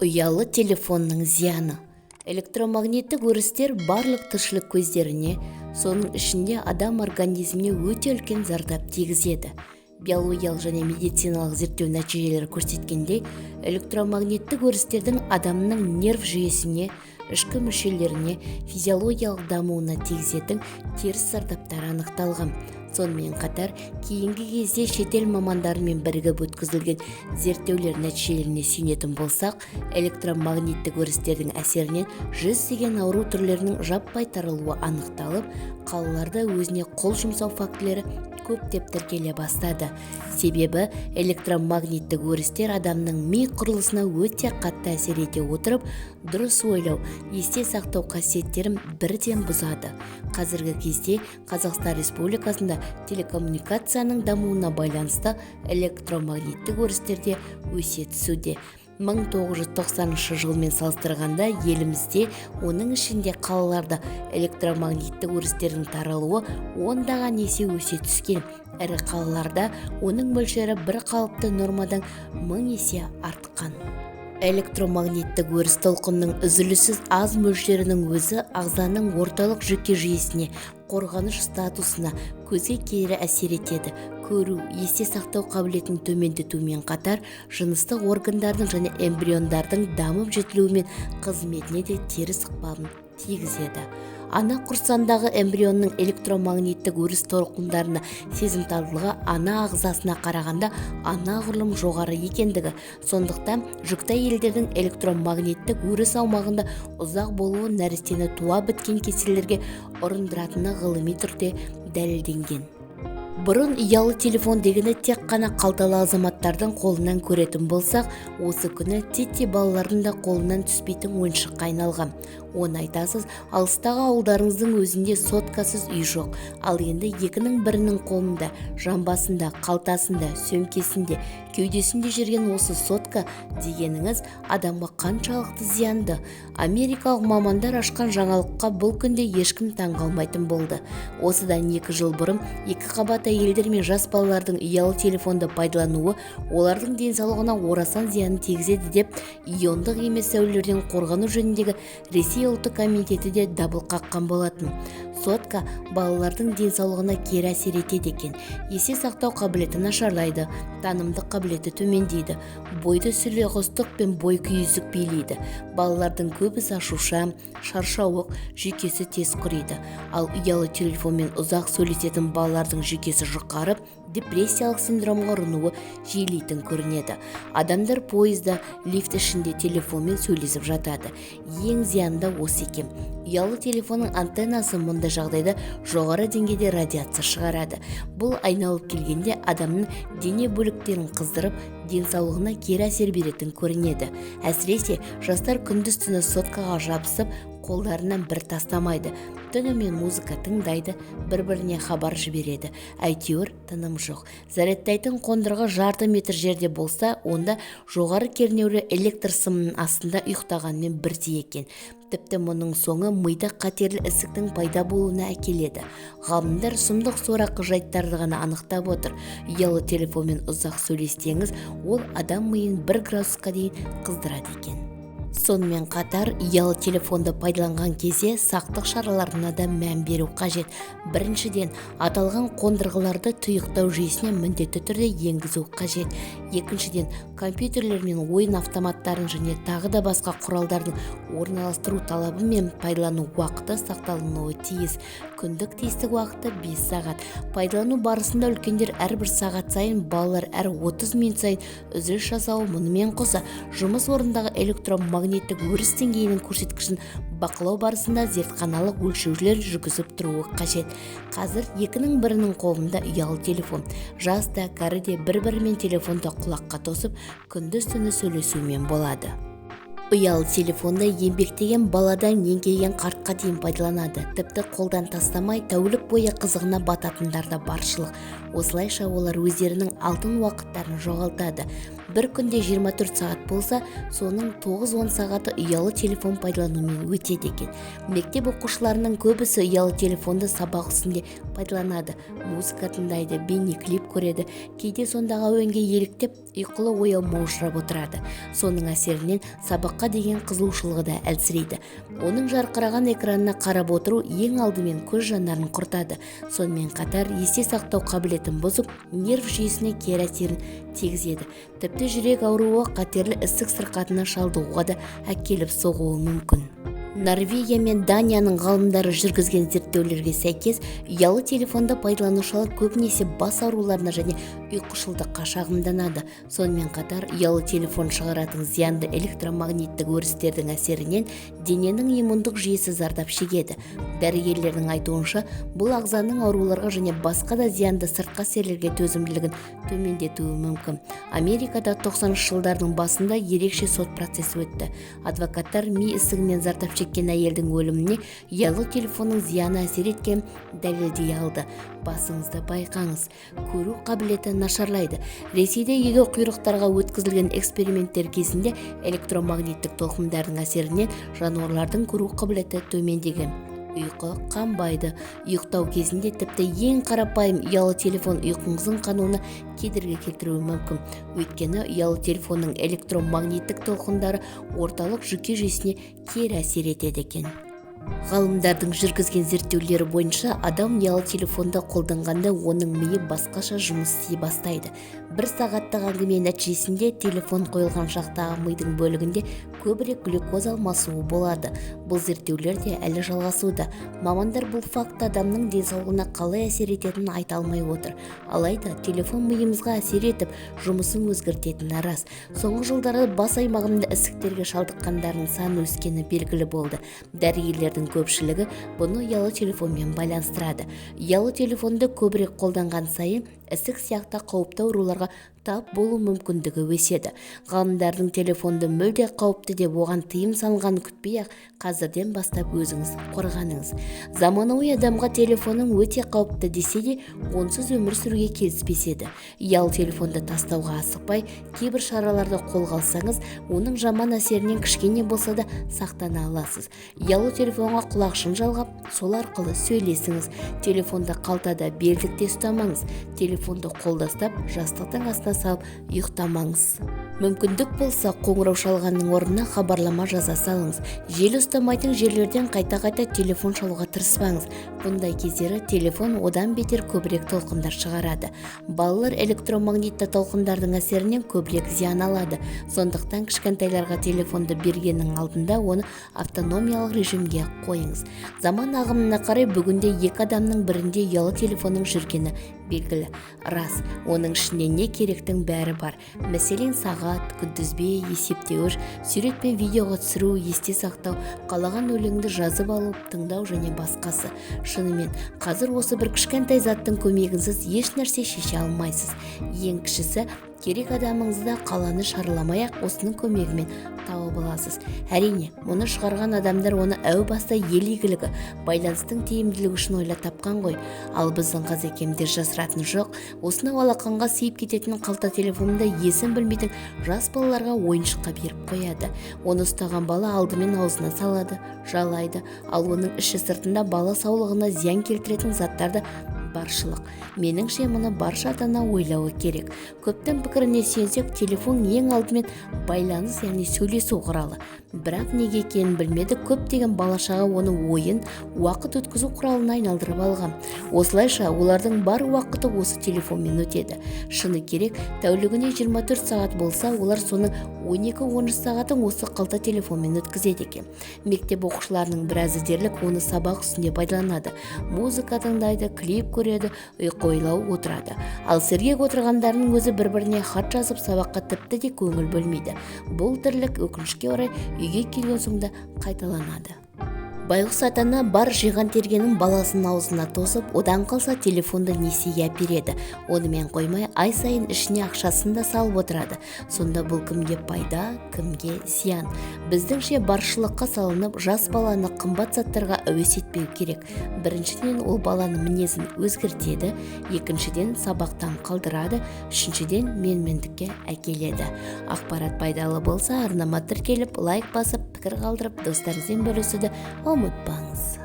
Ұялы телефонның зияны. Электромагниттік өрістер барлық тіршілік көздеріне, соның ішінде адам организміне өте үлкен зардап тигізеді. Биологиялық және медициналық зерттеу нәтижелері көрсеткендей, электромагниттік өрістердің адамның нерв жүйесіне, ішкі мүшелеріне, физиологиялық дамуына тигізетін теріс зардаптары анықталған. Сонымен қатар, кейінгі кезде шетел мамандарымен бірігіп өткізілген зерттеулер нәтижелеріне сүйенетін болсақ, электромагниттік өрістердің әсерінен жүздеген ауру түрлерінің жаппай таралуы анықталып, қалаларда өзіне қол жұмсау фактілері көптеп тіркеле бастады. Себебі электромагниттік өрістер адамның ми құрылысына өте қатты әсер ете отырып, дұрыс ойлау, есте сақтау қасиеттерін бірден бұзады. Қазіргі кезде Қазақстан Республикасында телекоммуникацияның дамуына байланысты электромагниттік өрістерде өсе түсуде. 1990 жылмен салыстырғанда елімізде, оның ішінде қалаларда электромагниттік өрістердің таралуы ондаған есе өсе түскен. Ірі қалаларда оның мөлшері бір қалыпты нормадан 1000 есе артқан. Электромагниттік өріс толқынның үзіліссіз аз мөлшерінің өзі ағзаның орталық жүйке жүйесіне, қорғаныш статусына, көзге кері әсер етеді. Көру, есте сақтау қабілетін төмендетумен қатар, жыныстық органдардың және эмбриондардың дамып жетілуі мен қызметіне де теріс ықпалын тигізеді. Ана құрсандағы эмбрионның электромагниттік өріс толқындарына сезімталдылығы ана ағзасына қарағанда анағұрлым жоғары екендігі. Сондықтан жүкті әйелдердің электромагниттік өріс аумағында ұзақ болуы нәрестені туа біткен кеселерге ұрындыратыны ғылыми түрде дәлелденген. Бұрын ұялы телефон дегені тек қана қалталы азаматтардың қолынан көретін болсақ, осы күні тетте балалардың да қолынан түспейтін ойыншыққа айналған. Оны айтасыз, алыстағы ауылдарыңыздың өзінде соткасыз үй жоқ. Ал енді екінің бірінің қолында, жамбасында, қалтасында, сөмкесінде, кеудесінде жүрген осы сотка дегеніңіз адамға қаншалықты зиянды. Америкалық мамандар ашқан жаңалыққа бұл күнде ешкім таң қалмайтын болды. Осыдан 2 жыл бұрын 2 қабат әйелдер мен жас балалардың ұялы телефонды пайдалануы олардың денсаулығына орасан зиянын тигізеді деп иондық емес сәулелерден қорғану жөніндегі Ресей ұлттық комитеті де дабыл қаққан болатын. Сотка балалардың денсаулығына кері әсер етеді екен. Есе сақтау қабілеті нашарлайды, танымдық қабілеті төмендейді, бойды сүлеғыстық пен бой күйіздік билейді. Балалардың көбісі ашушаң, шаршауық, жүйкесі тез құриды. Ал ұялы телефонмен ұзақ сөйлесетін балалардың жүйкесі жұқарып, депрессиялық синдромға ұрынуы жиілейтін көрінеді. Адамдар пойызда, лифт ішінде телефонмен сөйлесіп жатады. Ең зиянды осы екен. Ұялы телефонның антеннасы мұндай жағдайда жоғары деңгейде радиация шығарады. Бұл айналып келгенде адамның дене бөліктерін қыздырып, денсаулығына кері әсер беретін көрінеді. Әсіресе жастар күндіз-түні соткаға жабысып, қолдарынан бір тастамайды. Түнімен музыка тыңдайды, бір-біріне хабар жібереді. Әйтеуір тыным жоқ. Зарядтайтын қондырғы жарты метр жерде болса, онда жоғары кернеулі электр сымының астында ұйықтағанмен бірдей екен. Тіпті мұның соңы мида қатерлі ісіктің пайда болуына әкеледі. Ғалымдар сұмдық сорақы жайттарды ғана анықтап отыр. Ұялы телефонмен ұзақ сөйлессеңіз, ол адам миын 1 градусқа дейін қыздырады екен. Сонымен қатар, ұялы телефонды пайдаланған кезде сақтық шараларына да мән беру қажет. Біріншіден, аталған қондырғыларды тұйықтау жүйесіне міндетті түрде енгізу қажет. Екіншіден, компьютерлер мен ойын автоматтарын және тағы да басқа құралдардың орналастыру талабы мен пайдалану уақыты сақталынуы тиіс. Күндік тиістік уақыты 5 сағат. Пайдалану барысында үлкендер әрбір сағат сайын, балалар әр 30 минут сайын үзіліс жасауы, мұнымен қоса жұмыс орнындағы электромагниттік өріс деңгейінің көрсеткішін бақылау барысында зертханалық өлшеулер жүргізіп тұруы қажет. Қазір екінің бірінің қолында ұялы телефон. Жас та, кәрі де бір-бірімен телефонды құлаққа тосып, күндіз-түні сөйлесумен болады. Ұялы телефонды еңбектеген баладан еңкейген қартқа дейін пайдаланады. Тіпті қолдан тастамай, тәулік бойы қызығына бататындар да баршылық. Осылайша олар өздерінің алтын уақыттарын жоғалтады. бір күнде 24 сағат болса, соның 9-10 сағаты ұялы телефон пайдаланумен өтеді екен. Мектеп оқушыларының көбісі ұялы телефонды сабақ үстінде пайдаланады. Музыка тыңдайды, бейне клип көреді, кейде сондағы әуенге еліктеп, ұйқылы ояу маужырап отырады. Соның әсерінен сабаққа деген қызығушылығы да әлсірейді. Оның жарқыраған экранына қарап отыру ең алдымен көз жанарын құртады. Сонымен қатар есте сақтау қабілетін бұзып, нерв жүйесіне кері әсерін тигізеді. Тіпті жүрек ауруы, қатерлі ісік сырқатына шалдығуға да әкеліп соғуы мүмкін. Норвегия мен Данияның ғалымдары жүргізген зерттеулерге сәйкес, ұялы телефонды пайдаланушылар көбінесе бас ауруларына және ұйқышылдыққа шағымданады. Сонымен қатар, ұялы телефон шығаратын зиянды электромагниттік өрістердің әсерінен дененің иммундық жүйесі зардап шегеді. Дәрігерлердің айтуынша, бұл ағзаның ауруларға және басқа да зиянды сыртқы әсерлерге төзімділігін төмендетуі мүмкін. Америкада 90-шы жылдардың басында ерекше сот процесі өтті. Адвокаттар ми ісігінен зардап шеккен әйелдің өліміне ұялы телефонның зияны әсер еткен дәлелдей алды. Басыңызды байқаңыз, көру қабілеті нашарлайды. Ресейде егеу құйрықтарға өткізілген эксперименттер кезінде электромагниттік толқындардың әсерінен жануарлардың көру қабілеті төмендеген. Ұйқы қанбайды. Ұйықтау кезінде тіпті ең қарапайым ұялы телефон ұйқыңыздың қануына кедергі келтіруі мүмкін. Өйткені ұялы телефонның электромагниттік толқындары орталық жүйке жүйесіне кері әсер етеді екен. Ғалымдардың жүргізген зерттеулері бойынша адам ұялы телефонды қолданғанда оның миы басқаша жұмыс істей бастайды. Бір сағаттық әңгіме нәтижесінде телефон қойылған шақтағы мидың бөлігінде көбірек глюкоза алмасуы болады. Бұл зерттеулер де әлі жалғасуда. Мамандар бұл факт адамның денсаулығына қалай әсер ететінін айта алмай отыр. Алайда телефон миымызға әсер етіп, жұмысын өзгертетіні рас. Соңғы жылдары бас аймағында ісіктерге шалдыққандардың саны өскені белгілі болды. Дәрігерлердің көпшілігі бұны ұялы телефонмен байланыстырады. Ұялы телефонды көбірек қолданған сайын ісік сияқты қауіпті ауруларға тап болу мүмкіндігі өседі. Ғалымдардың телефонды мүлде қауіпті деп оған тыйым салынғанын күтпей-ақ қазірден бастап өзіңіз қорғаныңыз. Заманауи адамға телефоның өте қауіпті десе де, онсыз өмір сүруге келіспеседі. Ұялы телефонды тастауға асықпай, кейбір шараларды қолға алсаңыз, оның жаман әсерінен кішкене болса да сақтана аласыз. Ұялы телефонға құлақшын жалғап, сол арқылы сөйлесіңіз. Телефонды қалтада, белдікте ұстамаңыз. Телефонды қолда ұстап, жастықтың астына салып ұйықтамаңыз. Мүмкіндік болса, қоңырау шалғанның орнына хабарлама жаза салыңыз. Желі ұстамайтын жерлерден қайта-қайта телефон шалуға тырыспаңыз. Бұндай кездері телефон одан бетер көбірек толқындар шығарады. Балалар электромагнитті толқындардың әсерінен көбірек зиян алады. Сондықтан кішкентайларға телефонды бергеннің алдында оны автономиялық режимге қойыңыз. Заман ағымына қарай бүгінде екі адамның бірінде ұялы телефонның жүргені белгілі. Рас, оның ішінде не керектің бәрі бар. Мәселен, сағат, күнтізбе, есептеуіш, сурет пен видеоға түсіру, есте сақтау, қалаған өлеңді жазып алу, тыңдау және басқасы. Шынымен, қазір осы бір кішкентай заттың көмегінсіз еш нәрсе шеше алмайсыз. Ең кішісі, керек адамыңызда қаланы шарламай-ақ осының көмегімен тауып аласыз. Әрине, мұны шығарған адамдар оны әу баста ел игілігі, байланыстың тиімділігі үшін ойлап тапқан ғой. Ал біздің қазекемдер жасыратыны жоқ. Осынау алақанға сыйып кететін қалта телефонында есін білмейтін жас балаларға ойыншыққа беріп қояды. Оны ұстаған бала алдымен аузына салады, жалайды. Ал оның іші сыртында бала саулығына зиян келтіретін заттарды баршылық. Меніңше мұны барша ата-ана ойлауы керек. Көптің пікіріне сүйенсек, телефон ең алдымен байланыс, яғни сөйлесу құралы. Бірақ неге екенін білмеді, көптеген бала-шаға оны ойын, уақыт өткізу құралына айналдырып алған. Осылайша олардың бар уақыты осы телефонмен өтеді. Шыны керек, тәулігіне 24 сағат болса, олар соның 12-13 сағатын осы қалта телефонмен өткізеді екен. Мектеп оқушыларының біразы дерлік оны сабақ үстінде пайдаланады. Музыка тыңдайды, клип көреді, ұйқы ойлау отырады. Ал сергек отырғандарының өзі бір-біріне хат жазып сабаққа тіпті де көңіл бөлмейді. Бұл тірлік өкінішке орай үйге келген соң да қайталанады. Байғұс ата-ана бар жиған тергенін баласының аузына тосып, одан қалса телефонды несиеге әпереді. Онымен қоймай, ай сайын ішіне ақшасын да салып отырады. Сонда бұл кімге пайда, кімге зиян? Біздіңше баршылыққа салынып, жас баланы қымбат заттарға әуес етпеу керек. Біріншіден, ол баланың мінезін өзгертеді, екіншіден, сабақтан қалдырады, үшіншіден, менмендікке әкеледі. Ақпарат пайдалы болса, арнама тіркеліп, лайк басып, пікір қалдырып, достарыңызбен бөлісуді ұмытпаңыз.